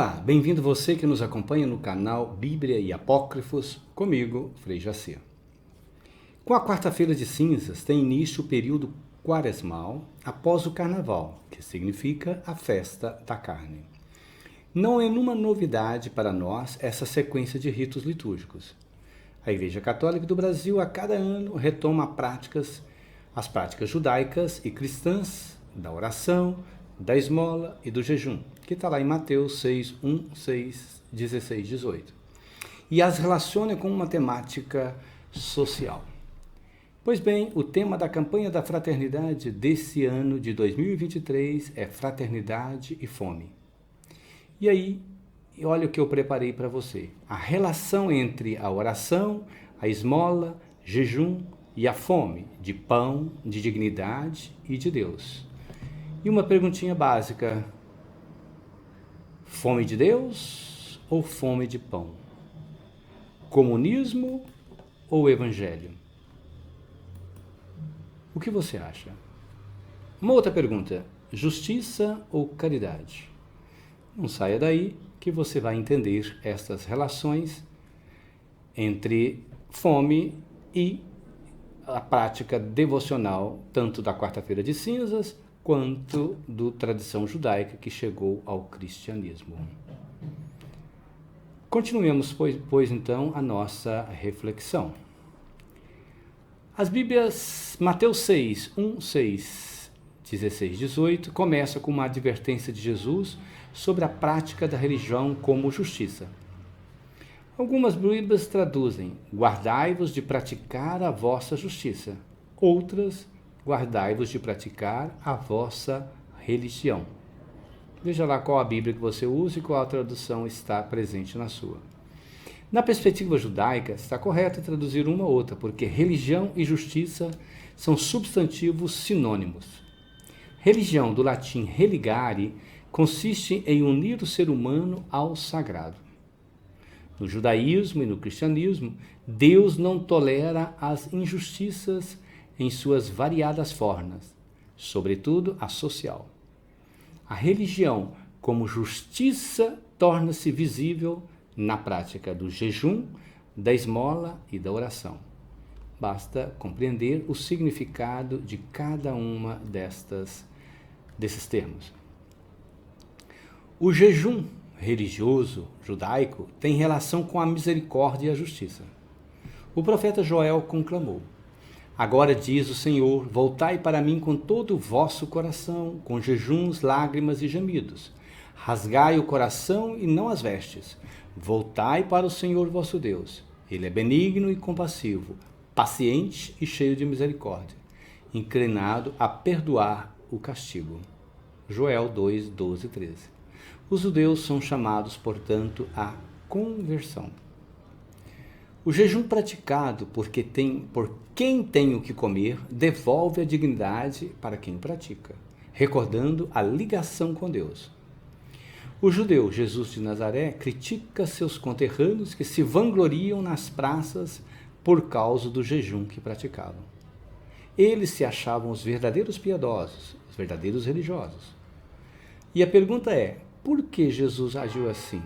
Olá, bem-vindo você que nos acompanha no canal Bíblia e Apócrifos, comigo, Frei Jacir. Com a quarta-feira de cinzas tem início o período quaresmal após o carnaval, que significa a festa da carne. Não é nenhuma novidade para nós essa sequência de ritos litúrgicos. A Igreja Católica do Brasil, a cada ano, retoma as práticas judaicas e cristãs da oração, da esmola e do jejum, que está lá em Mateus 6, 1, 6, 16, 18. E as relaciona com uma temática social. Pois bem, o tema da campanha da fraternidade desse ano de 2023 é fraternidade e fome. E aí, olha o que eu preparei para você. A relação entre a oração, a esmola, jejum e a fome de pão, de dignidade e de Deus. E uma perguntinha básica: fome de Deus ou fome de pão? Comunismo ou evangelho? O que você acha? Uma outra pergunta: justiça ou caridade? Não saia daí que você vai entender estas relações entre fome e a prática devocional, tanto da quarta-feira de cinzas, quanto da tradição judaica que chegou ao cristianismo. Continuemos, pois então, a nossa reflexão. As Bíblias, Mateus 6, 1, 6, 16, 18, começa com uma advertência de Jesus sobre a prática da religião como justiça. Algumas Bíblias traduzem: guardai-vos de praticar a vossa justiça. Outras, guardai-vos de praticar a vossa religião. Veja lá qual a Bíblia que você usa e qual a tradução está presente na sua. Na perspectiva judaica, está correto traduzir uma ou outra, porque religião e justiça são substantivos sinônimos. Religião, do latim religare, consiste em unir o ser humano ao sagrado. No judaísmo e no cristianismo, Deus não tolera as injustiças em suas variadas formas, sobretudo a social. A religião, como justiça, torna-se visível na prática do jejum, da esmola e da oração. Basta compreender o significado de cada uma desses termos. O jejum religioso judaico tem relação com a misericórdia e a justiça. O profeta Joel conclamou: agora diz o Senhor, voltai para mim com todo o vosso coração, com jejuns, lágrimas e gemidos. Rasgai o coração e não as vestes. Voltai para o Senhor vosso Deus. Ele é benigno e compassivo, paciente e cheio de misericórdia, inclinado a perdoar o castigo. Joel 2, 12 e 13. Os judeus são chamados, portanto, à conversão. O jejum praticado por quem tem o que comer devolve a dignidade para quem o pratica, recordando a ligação com Deus. O judeu Jesus de Nazaré critica seus conterrâneos que se vangloriam nas praças por causa do jejum que praticavam. Eles se achavam os verdadeiros piedosos, os verdadeiros religiosos. E a pergunta é: por que Jesus agiu assim?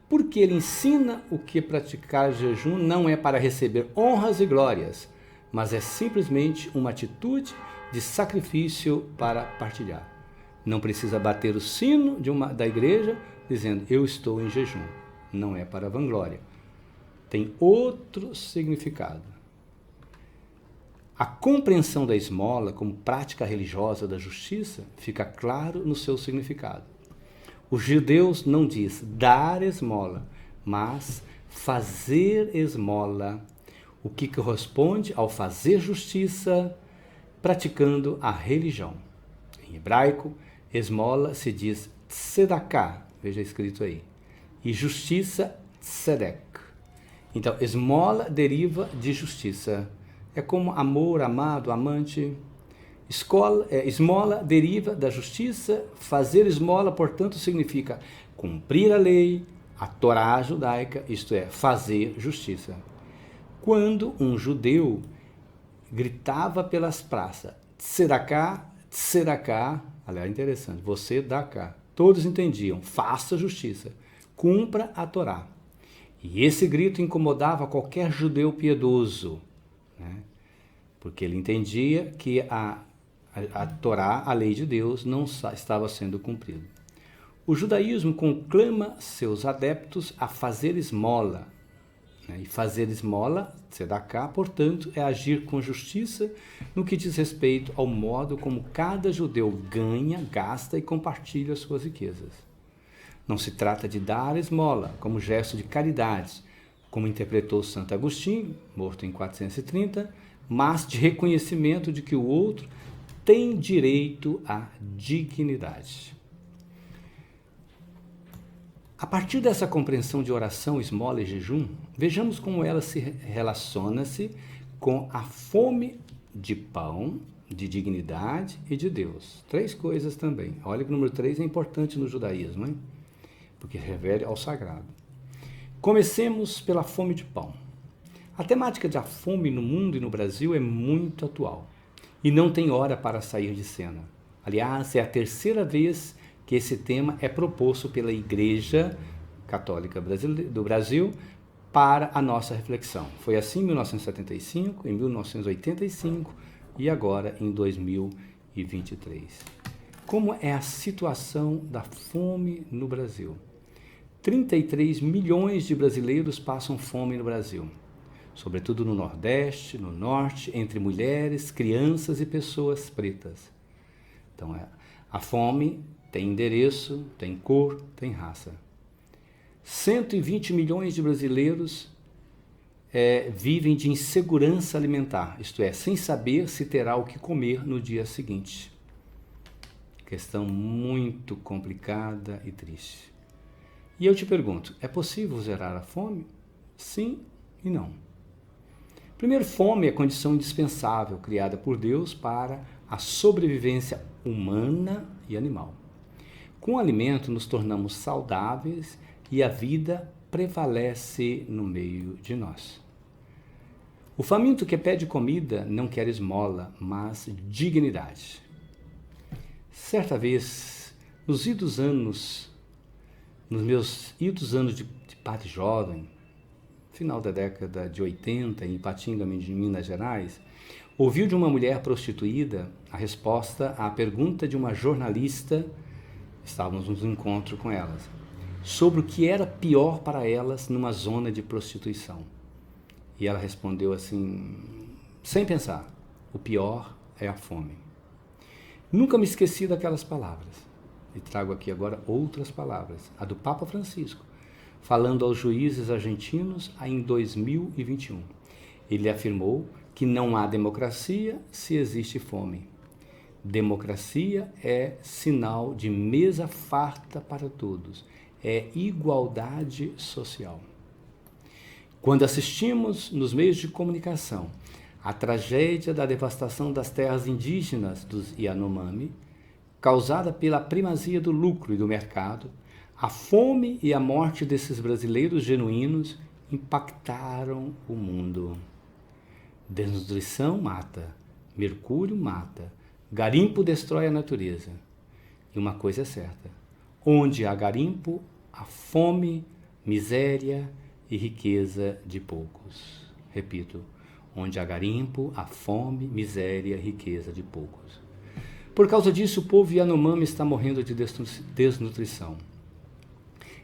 Porque ele ensina o que praticar jejum não é para receber honras e glórias, mas é simplesmente uma atitude de sacrifício para partilhar. Não precisa bater o sino da igreja dizendo: eu estou em jejum. Não é para vanglória. Tem outro significado. A compreensão da esmola como prática religiosa da justiça fica claro no seu significado. Os judeus não diz dar esmola, mas fazer esmola, o que corresponde ao fazer justiça praticando a religião. Em hebraico, esmola se diz tzedaká, veja escrito aí, e justiça tzedek. Então, esmola deriva de justiça. É como amor, amado, amante. Esmola deriva da justiça. Fazer esmola, portanto, significa cumprir a lei, a Torá judaica, isto é, fazer justiça. Quando um judeu gritava pelas praças: Tzedaká, Tzedaká, aliás, interessante, você dá cá. Todos entendiam, faça justiça, cumpra a Torá. E esse grito incomodava qualquer judeu piedoso, né? Porque ele entendia que a Torá, a lei de Deus, não estava sendo cumprida. O judaísmo conclama seus adeptos a fazer esmola, né? E fazer esmola, tzedakah, portanto, é agir com justiça no que diz respeito ao modo como cada judeu ganha, gasta e compartilha suas riquezas. Não se trata de dar esmola como gesto de caridade, como interpretou Santo Agostinho, morto em 430, mas de reconhecimento de que o outro tem direito à dignidade. A partir dessa compreensão de oração, esmola e jejum, vejamos como ela se relaciona-se com a fome de pão, de dignidade e de Deus. 3 coisas também. Olha que o número 3 é importante no judaísmo, hein? Porque refere ao sagrado. Comecemos pela fome de pão. A temática da fome no mundo e no Brasil é muito atual e não tem hora para sair de cena. Aliás, é a 3ª vez que esse tema é proposto pela Igreja Católica do Brasil para a nossa reflexão. Foi assim em 1975, em 1985 e agora em 2023. Como é a situação da fome no Brasil? 33 milhões de brasileiros passam fome no Brasil, sobretudo no Nordeste, no Norte, entre mulheres, crianças e pessoas pretas. Então, a fome tem endereço, tem cor, tem raça. 120 milhões de brasileiros vivem de insegurança alimentar, isto é, sem saber se terá o que comer no dia seguinte. Questão muito complicada e triste. E eu te pergunto, é possível zerar a fome? Sim e não. Primeiro, fome é condição indispensável criada por Deus para a sobrevivência humana e animal. Com o alimento nos tornamos saudáveis e a vida prevalece no meio de nós. O faminto que pede comida não quer esmola, mas dignidade. Certa vez, nos meus idos anos de padre jovem, final da década de 80, em Ipatinga, de Minas Gerais, ouviu de uma mulher prostituída a resposta à pergunta de uma jornalista, estávamos nos encontro com elas, sobre o que era pior para elas numa zona de prostituição. E ela respondeu assim, sem pensar, o pior é a fome. Nunca me esqueci daquelas palavras. E trago aqui agora outras palavras, a do Papa Francisco, falando aos juízes argentinos em 2021. Ele afirmou que não há democracia se existe fome. Democracia é sinal de mesa farta para todos, é igualdade social. Quando assistimos nos meios de comunicação a tragédia da devastação das terras indígenas dos Yanomami, causada pela primazia do lucro e do mercado, a fome e a morte desses brasileiros genuínos impactaram o mundo. Desnutrição mata, mercúrio mata, garimpo destrói a natureza. E uma coisa é certa, onde há garimpo, há fome, miséria e riqueza de poucos. Repito, onde há garimpo, há fome, miséria e riqueza de poucos. Por causa disso, o povo Yanomami está morrendo de desnutrição.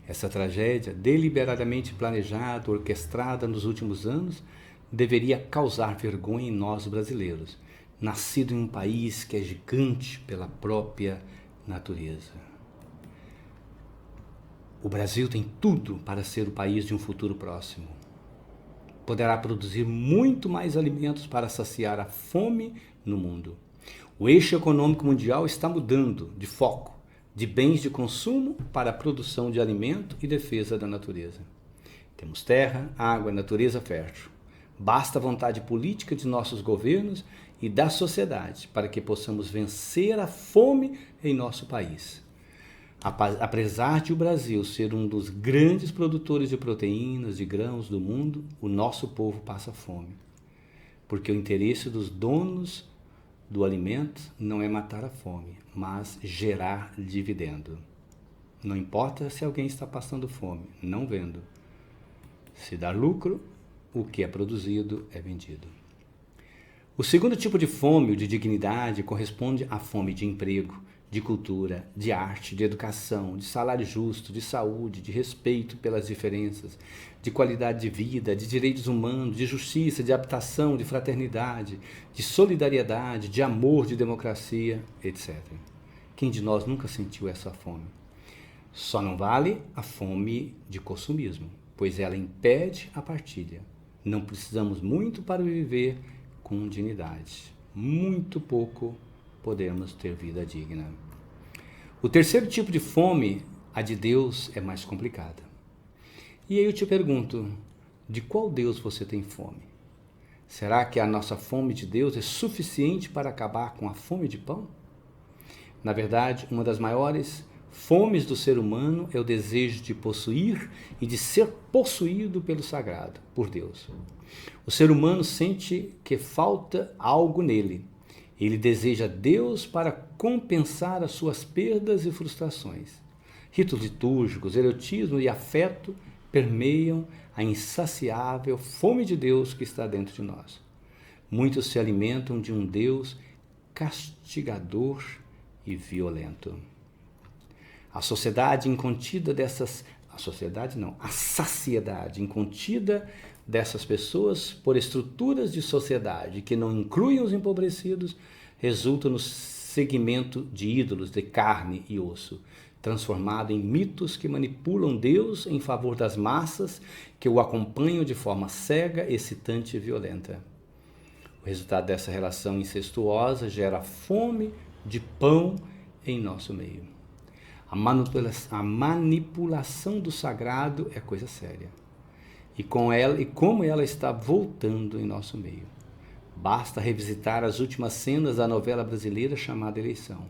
Essa tragédia, deliberadamente planejada, orquestrada nos últimos anos, deveria causar vergonha em nós brasileiros, nascido em um país que é gigante pela própria natureza. O Brasil tem tudo para ser o país de um futuro próximo. Poderá produzir muito mais alimentos para saciar a fome no mundo. O eixo econômico mundial está mudando de foco, de bens de consumo para a produção de alimento e defesa da natureza. Temos terra, água, natureza fértil. Basta a vontade política de nossos governos e da sociedade para que possamos vencer a fome em nosso país. Apesar de o Brasil ser um dos grandes produtores de proteínas, de grãos do mundo, o nosso povo passa fome. Porque o interesse dos donos do alimento não é matar a fome, mas gerar dividendo. Não importa se alguém está passando fome, não vendo. Se dá lucro, o que é produzido é vendido. O segundo tipo de fome, o de dignidade, corresponde à fome de emprego, de cultura, de arte, de educação, de salário justo, de saúde, de respeito pelas diferenças, de qualidade de vida, de direitos humanos, de justiça, de habitação, de fraternidade, de solidariedade, de amor, de democracia, etc. Quem de nós nunca sentiu essa fome? Só não vale a fome de consumismo, pois ela impede a partilha. Não precisamos muito para viver com dignidade. Muito pouco podemos ter vida digna. O terceiro tipo de fome, a de Deus, é mais complicada. E aí eu te pergunto, de qual Deus você tem fome? Será que a nossa fome de Deus é suficiente para acabar com a fome de pão? Na verdade, uma das maiores fomes do ser humano é o desejo de possuir e de ser possuído pelo sagrado, por Deus. O ser humano sente que falta algo nele. Ele deseja Deus para compensar as suas perdas e frustrações. Ritos litúrgicos, erotismo e afeto permeiam a insaciável fome de Deus que está dentro de nós. Muitos se alimentam de um Deus castigador e violento. A saciedade incontida dessas pessoas por estruturas de sociedade que não incluem os empobrecidos resulta no seguimento de ídolos de carne e osso, transformado em mitos que manipulam Deus em favor das massas que o acompanham de forma cega, excitante e violenta. O resultado dessa relação incestuosa gera a fome de pão em nosso meio. A manipulação do sagrado é coisa séria. E como ela está voltando em nosso meio. Basta revisitar as últimas cenas da novela brasileira chamada Eleição.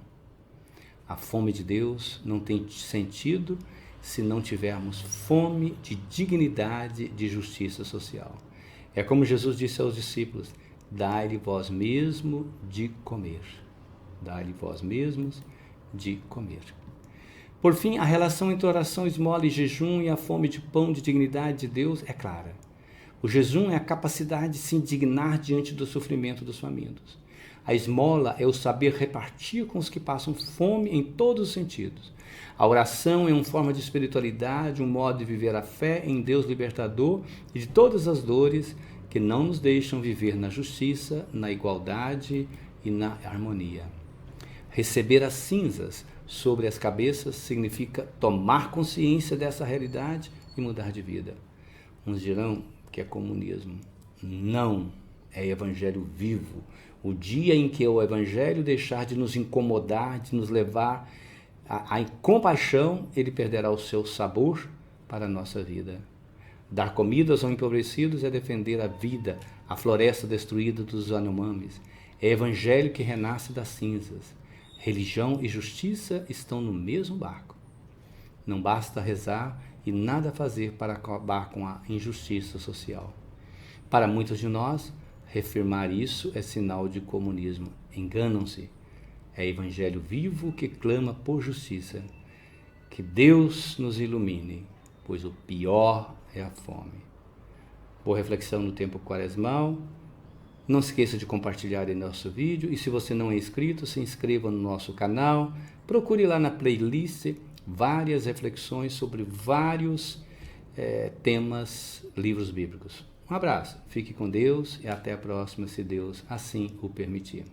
A fome de Deus não tem sentido se não tivermos fome de dignidade, de justiça social. É como Jesus disse aos discípulos: dai-lhe vós mesmo de comer. Dai-lhe vós mesmos de comer. Por fim, a relação entre oração, esmola e jejum e a fome de pão de dignidade de Deus é clara. O jejum é a capacidade de se indignar diante do sofrimento dos famintos. A esmola é o saber repartir com os que passam fome em todos os sentidos. A oração é uma forma de espiritualidade, um modo de viver a fé em Deus libertador e de todas as dores que não nos deixam viver na justiça, na igualdade e na harmonia. Receber as cinzas sobre as cabeças significa tomar consciência dessa realidade e mudar de vida. Uns dirão que é comunismo. Não, é evangelho vivo. O dia em que o evangelho deixar de nos incomodar, de nos levar à compaixão, ele perderá o seu sabor para a nossa vida. Dar comidas aos empobrecidos é defender a vida, a floresta destruída dos Yanomamis. É evangelho que renasce das cinzas. Religião e justiça estão no mesmo barco. Não basta rezar e nada fazer para acabar com a injustiça social. Para muitos de nós, reafirmar isso é sinal de comunismo. Enganam-se. É evangelho vivo que clama por justiça. Que Deus nos ilumine, pois o pior é a fome. Boa reflexão no tempo quaresmal. Não esqueça de compartilhar em nosso vídeo e se você não é inscrito, se inscreva no nosso canal. Procure lá na playlist várias reflexões sobre vários temas, livros bíblicos. Um abraço, fique com Deus e até a próxima, se Deus assim o permitir.